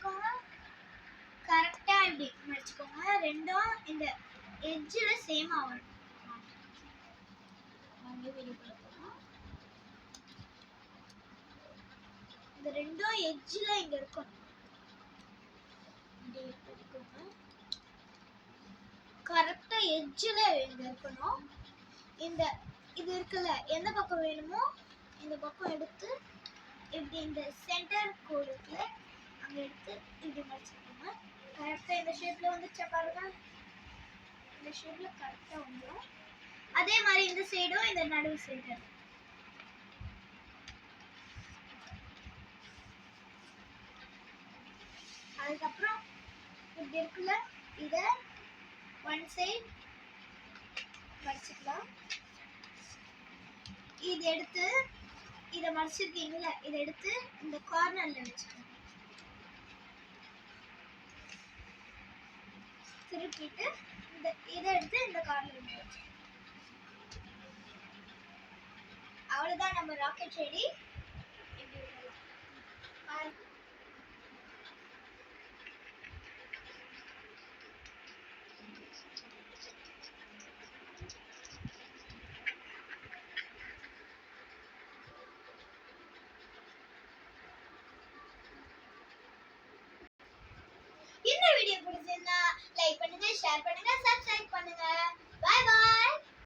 மடிச்சுக்கோங்க. கரெக்டா இப்படி மடிச்சுக்கோங்க. ரெண்டும் இந்த எட்ஜ்ல சேமா வரும். வாங்க வீடியோக்குள்ள போலாம். இந்த ரெண்டும் எட்ஜ்ல இங்க இருக்கும். இப்படி எடுத்துக்கோங்க. கரெக்டா எட்ஜ்ல இங்க இருக்கணும். இந்த இது இருக்குல்ல, எந்த பக்கம் வேணுமோ இந்த பக்கம் எடுத்து இப்படி இந்த சென்டர் கோடு இருக்குல்ல அங்க எடுத்து இப்படி மடிச்சுக்கோங்க. கரெக்டா இந்த ஷேப்ல வந்துச்சா பாருங்க. இந்த ஷேப்ல கரெக்டா வந்துடும். அதே மாதிரி இந்த சைடும் இந்த நடுவு சைடு. அதுக்கப்புறம் இப்படி இருக்குல்ல, இத ஒன் சைடு மடிச்சுக்கலாம். இது எடுத்து இதை மடிச்சிருக்கீங்கல்ல, இதை எடுத்து இந்த கார்னர்ல வச்சுக்கோங்க. திருப்பிட்டு இந்த இதை எடுத்து இந்த கார்னர்ல வச்சுக்கோங்க. அவ்வளவுதான், நம்ம ராக்கெட் ரெடி. இந்த வீடியோ பிடிச்சிருந்தா லைக் பண்ணுங்க, ஷேர் பண்ணுங்க, சப்ஸ்கிரைப் பண்ணுங்க. Bye by.